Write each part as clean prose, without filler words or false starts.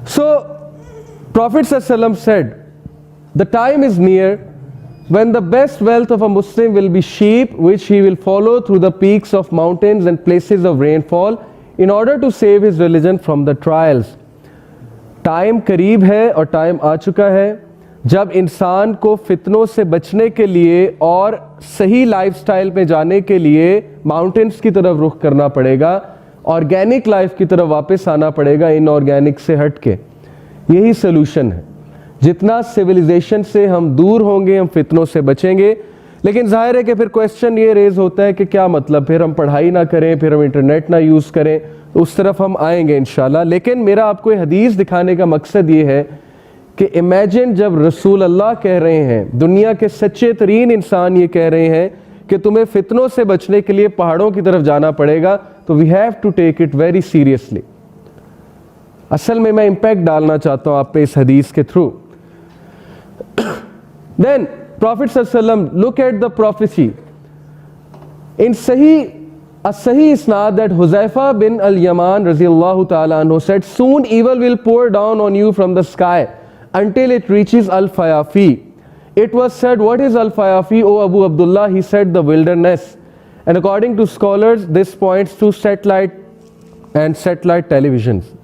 So Prophet ﷺ said, the time is near when the best wealth of a Muslim will be sheep, which he will follow through the peaks of mountains and places of rainfall in order to save his religion from the trials. Time करीब है और time आ चुका है जब इंसान को फितनों से बचने के लिए और सही लाइफस्टाइल में जाने के लिए माउंटेन्स की तरफ रुख करना पड़ेगा, ऑर्गेनिक लाइफ की तरफ वापस आना पड़ेगा, इनऑर्गेनिक से हट के। यही सोल्यूशन है। जितना सिविलाइजेशन से हम दूर होंगे हम फितनों से बचेंगे। लेकिन जाहिर है कि फिर क्वेश्चन ये रेज होता है कि क्या मतलब, फिर हम पढ़ाई ना करें, फिर हम इंटरनेट ना यूज़ करें, तो उस तरफ हम आएंगे इंशाल्लाह। लेकिन मेरा आपको हदीस दिखाने का मकसद ये है कि इमेजिन जब रसूल अल्लाह कह रहे हैं, दुनिया के सच्चे तरीन इंसान ये कह रहे हैं कि तुम्हें फितनों से बचने के लिए पहाड़ों की तरफ जाना पड़ेगा, तो we have to take it very seriously. असल में मैं इम्पैक्ट डालना चाहता हूँ आप पे इस हदीस के थ्रू। देन Prophet ﷺ, look at the prophecy. In Sahih Isnad that Huzaifa bin al-Yaman Raziyallahu ta'ala anhu said, soon evil will pour down on you from the sky until it reaches Al-Fayafi. It was said, what is Al-Fayafi, O Abu Abdullah? He said, the wilderness. And according to scholars, this points to satellite and satellite televisions,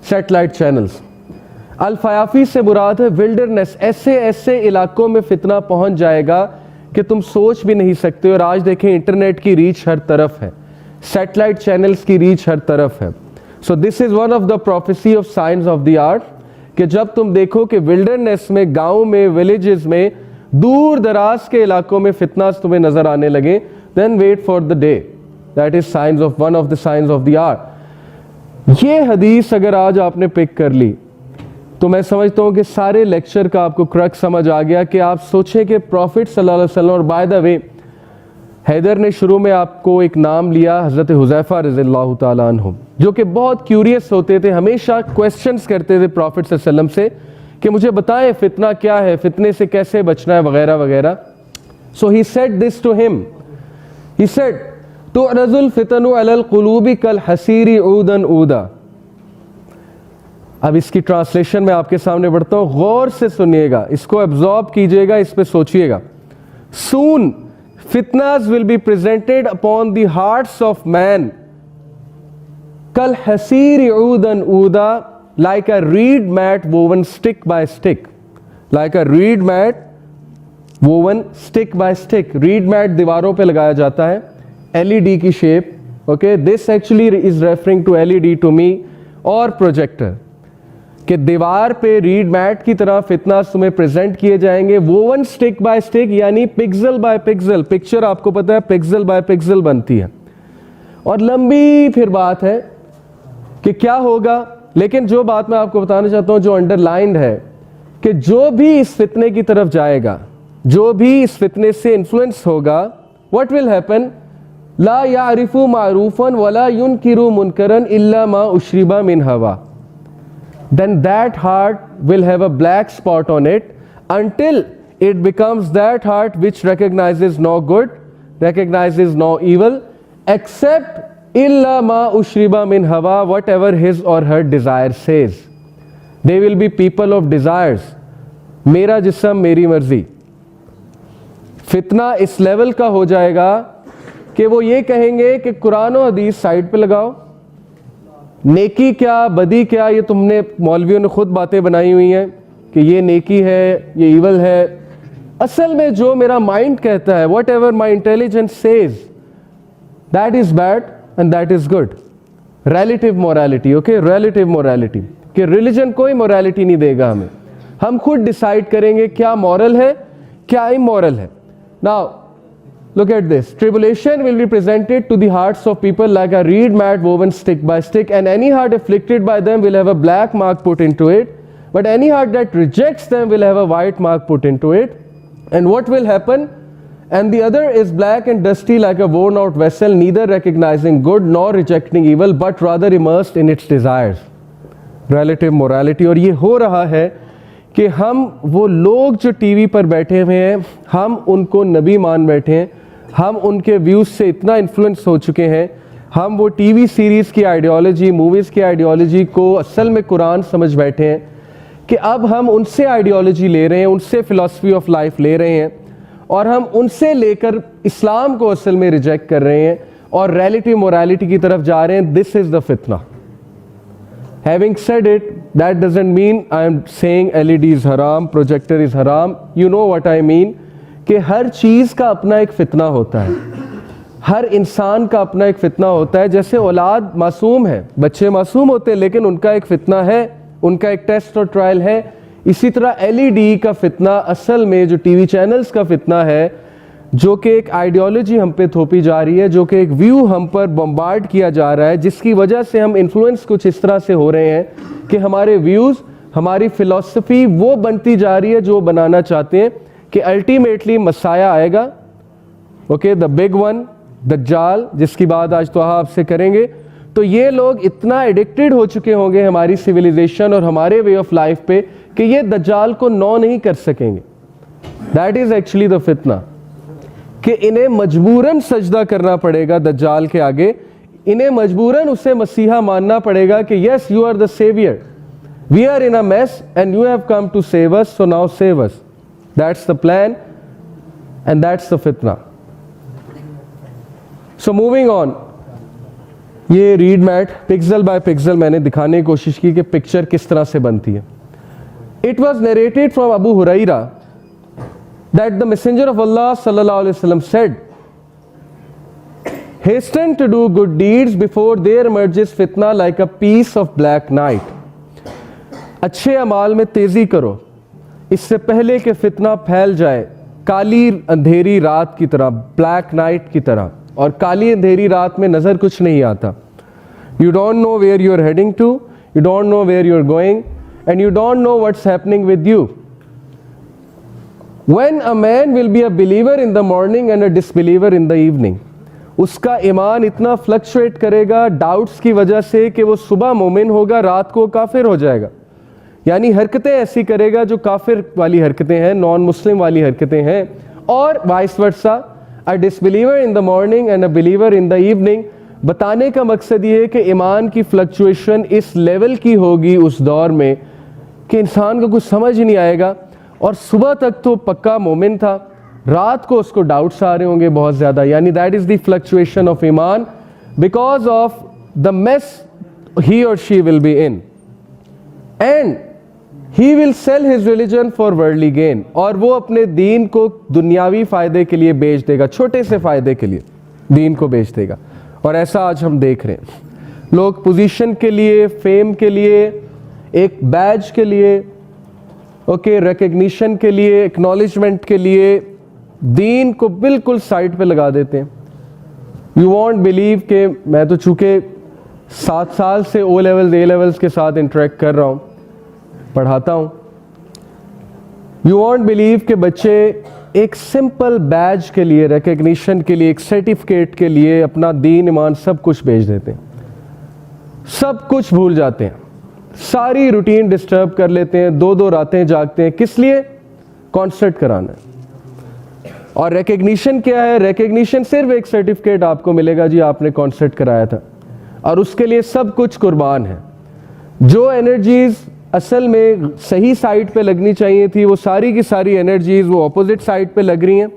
satellite channels. अल-फयाफी से मुराद है wilderness. ऐसे ऐसे इलाकों में फितना पहुंच जाएगा कि तुम सोच भी नहीं सकते। और आज देखें इंटरनेट की रीच हर तरफ है, सैटेलाइट चैनल्स की रीच हर तरफ है। So this is one of the prophecy of science of the art कि जब तुम देखो कि विल्डरनेस में, गाँव में, विलेजेस में, दूर दराज के इलाकों में फितना तुम्हें नजर आने लगे, then wait for the day. That is science of one of the science of the art. ये हदीस अगर आज आपने पिक कर ली तो मैं समझता हूँ कि सारे लेक्चर का आपको क्रक्स समझ आ गया कि आप सोचें कि प्रॉफिट सल्लल्लाहु अलैहि वसल्लम, और बाय द वे हैदर ने शुरू में आपको एक नाम लिया, हज़रत हुज़ैफा रज़ियल्लाहु ताला अन्हु, जो कि बहुत क्यूरियस होते थे, हमेशा क्वेश्चंस करते थे प्रॉफिट सल्लल्लाहु अलैहि वसल्लम से कि मुझे बताएं फितना क्या है, फितने से कैसे बचना है, वगैरह वगैरह। So he said this to him, he said तुअरज़ुल फितनु अलल क़ुलूबि कल हसीरी ऊदन ऊदा। अब इसकी ट्रांसलेशन में आपके सामने बढ़ता हूं, गौर से सुनिएगा, इसको एब्जॉर्ब कीजिएगा, इस पे सोचिएगा। सून फितनास will be presented upon the hearts of man कल हसीर ऊदन ऊदा, like a reed mat woven stick by stick, like a reed mat woven stick by stick. Reed mat दीवारों पे लगाया जाता है, एलईडी की shape, okay. This actually is referring to LED to me, और प्रोजेक्टर, कि दीवार पे रीड मैट की तरह फितना तुम्हें प्रेजेंट किए जाएंगे, वोवन स्टिक बाय स्टिक, यानी पिक्सल बाय पिक्सल। पिक्चर आपको पता है पिक्सल बाय पिक्सल बनती है, और लंबी फिर बात है कि क्या होगा। लेकिन जो बात मैं आपको बताना चाहता हूं, जो अंडरलाइंड है, कि जो भी इस फितने की तरफ जाएगा, जो भी इस फितने से इन्फ्लुएंस होगा, व्हाट विल हैपन, ला यारिफु मारूफन वला युनकिरु मुनकरन इल्ला मा उशरिबा मिन हवा। Then that heart will have a black spot on it until it becomes that heart which recognizes no good, recognizes no evil, except illa ma ushriba min hawa, whatever his or her desire says. They will be people of desires. मेरा जिस्म मेरी मर्जी। फितना इस level का हो जाएगा कि वो ये कहेंगे कि कुरान और हदीस साइड पे लगाओ, नेकी क्या बदी क्या, ये तुमने मौलवियों ने खुद बातें बनाई हुई हैं कि ये नेकी है, ये इवल है। असल में जो मेरा माइंड कहता है, what ever my intelligence says, that is bad and that is good. Relative morality, okay, relative morality, कि रिलीजन कोई मोरालिटी नहीं देगा हमें, हम खुद डिसाइड करेंगे क्या मॉरल है, क्या इमोरल है। Now look at this. Tribulation will be presented to the hearts of people like a reed mat woven stick by stick, and any heart afflicted by them will have a black mark put into it, but any heart that rejects them will have a white mark put into it. And what will happen? And the other is black and dusty like a worn out vessel, neither recognizing good nor rejecting evil, but rather immersed in its desires. Relative morality। और ये हो रहा है कि हम वो लोग जो टीवी पर बैठे हुए हैं, हम उनको नबी मान बैठे हैं, हम उनके व्यूज़ से इतना इन्फ्लुएंस हो चुके हैं, हम वो टीवी सीरीज़ की आइडियोलॉजी, मूवीज़ की आइडियोलॉजी को असल में कुरान समझ बैठे हैं कि अब हम उनसे आइडियोलॉजी ले रहे हैं, उनसे फ़िलासफ़ी ऑफ लाइफ ले रहे हैं और हम उनसे लेकर इस्लाम को असल में रिजेक्ट कर रहे हैं और रिलेटिव मोरालिटी की तरफ जा रहे हैं. दिस इज़ द फितना. Having said it, that doesn't mean I am saying LED is haram, projector is haram. You know what I mean? कि हर चीज़ का अपना एक फितना होता है, हर इंसान का अपना एक फितना होता है. जैसे औलाद मासूम है, बच्चे मासूम होते हैं, लेकिन उनका एक फितना है, उनका एक टेस्ट और ट्रायल है. इसी तरह LED का फितना असल में जो टीवी चैनल्स का फितना है, जो कि एक आइडियोलॉजी हम पे थोपी जा रही है, जो कि एक व्यू हम पर बम्बार्ड किया जा रहा है, जिसकी वजह से हम इन्फ्लुएंस कुछ इस तरह से हो रहे हैं कि हमारे व्यूज़, हमारी फ़िलासफ़ी वो बनती जा रही है जो बनाना चाहते हैं कि अल्टीमेटली मसाया आएगा. ओके, द बिग वन, दज्जाल, जिसकी बात आज तो आपसे करेंगे. तो ये लोग इतना एडिक्टेड हो चुके होंगे हमारी सिविलाइजेशन और हमारे वे ऑफ लाइफ पे कि ये दज्जाल को नो नहीं कर सकेंगे. दैट इज़ एक्चुअली द फितना, कि इन्हें मजबूरन सजदा करना पड़ेगा दज्जाल के आगे, इन्हें मजबूरन उसे मसीहा मानना पड़ेगा कि yes you are the saviour, we are in a mess and you have come to save us, so now save us. That's the plan and that's the फितना. सो मूविंग ऑन, ये reed mat pixel by pixel मैंने दिखाने की कोशिश की कि picture किस तरह से बनती है. It was narrated from Abu Hurairah that the messenger of Allah sallallahu alaihi wasallam said, hasten to do good deeds before there emerges fitna like a piece of black night. अच्छे अमाल में तेजी करो इससे पहले कि फितना फैल जाए काली अंधेरी रात की तरह, ब्लैक नाइट की तरह. और काली अंधेरी रात में नजर कुछ नहीं आता. You don't know where you are heading to, you don't know where you are going, and you don't know what's happening with you. When a man will be a believer in the morning and a disbeliever in the evening, उसका ईमान इतना fluctuate करेगा doubts की वजह से कि वो सुबह मोमिन होगा, रात को काफिर हो जाएगा. यानी हरकतें ऐसी करेगा जो काफिर वाली हरकतें हैं, नॉन मुस्लिम वाली हरकतें हैं. और vice versa, a disbeliever in the morning and a believer in the evening. बताने का मकसद ये है कि ईमान की फ्लक्चुएशन इस लेवल की होगी उस दौर में कि इंसान को कुछ समझ ही नहीं आएगा, और सुबह तक तो पक्का मोमिन था, रात को उसको डाउट्स आ रहे होंगे बहुत ज़्यादा. यानी that is the fluctuation of ईमान because of the mess he और she will be in, and he will sell his religion for worldly gain. और वो अपने दीन को दुनियावी फ़ायदे के लिए बेच देगा, छोटे से फ़ायदे के लिए दीन को बेच देगा. और ऐसा आज हम देख रहे हैं. लोग पोजीशन के लिए, फेम के लिए, एक बैज के लिए, ओके, रिकग्निशन के लिए, एक्नॉलेजमेंट के लिए दीन को बिल्कुल साइड पे लगा देते हैं. यू वॉन्ट बिलीव कि मैं तो चूँकि 7 साल से ओ लेवल्स ए लेवल्स के साथ इंटरेक्ट कर रहा हूँ, पढ़ाता हूँ. यू वॉन्ट बिलीव कि बच्चे एक सिंपल बैज के लिए, रिकग्निशन के लिए, एक सर्टिफिकेट के लिए अपना दीन ईमान सब कुछ बेच देते हैं, सब कुछ भूल जाते हैं, सारी रूटीन डिस्टर्ब कर लेते हैं, 2-2 रातें जागते हैं. किस लिए? कॉन्सर्ट कराना है. और रिकग्निशन क्या है? रिकग्निशन सिर्फ एक सर्टिफिकेट आपको मिलेगा, जी आपने कॉन्सर्ट कराया था, और उसके लिए सब कुछ कुर्बान है. जो एनर्जीज असल में सही साइड पे लगनी चाहिए थी, वो सारी की सारी एनर्जीज वो अपोजिट साइड पे लग रही हैं,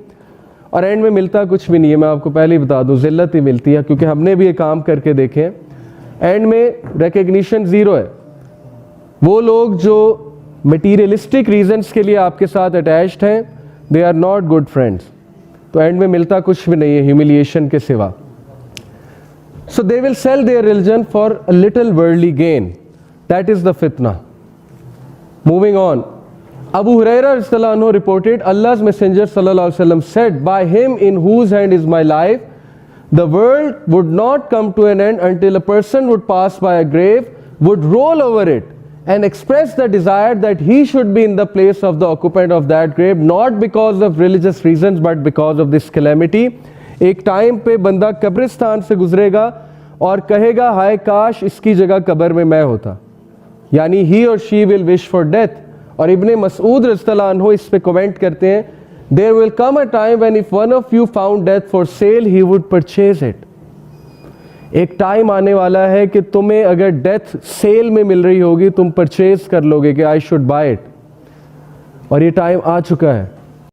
और एंड में मिलता कुछ भी नहीं है. मैं आपको पहले ही बता दूं, जिल्लत ही मिलती है, क्योंकि हमने भी ये काम करके देखे हैं. एंड में रिकग्निशन ज़ीरो है. वो लोग जो मटीरियलिस्टिक रीजंस के लिए आपके साथ अटैच्ड हैं, they are not good friends. तो एंड में मिलता कुछ भी नहीं है ह्यूमिलिएशन के सिवा. So they will sell their religion for a little worldly gain. That is the फितना. Moving on, Abu Hurairah radhiyallahu anhu reported, Allah's Messenger sallallahu alaihi wasallam said, by him in whose hand is my life, the world would not come to an end until a person would pass by a grave, would roll over it and express the desire that he should be in the place of the occupant of that grave, not because of religious reasons but because of this calamity. एक time पे बंदा कब्रिस्तान से गुजरेगा और कहेगा, हाय काश इसकी जगह कब्र में मैं होता. यानी he or she will wish for death. और इब्ने मसूद रज़ियल्लाहु अन्हु इस पे कमेंट करते हैं, there will come a time when if one of you found death for sale, he would purchase it. एक टाइम आने वाला है कि तुम्हें अगर डेथ सेल में मिल रही होगी तुम परचेज कर लोगे कि आई शुड बाय इट, और ये टाइम आ चुका है।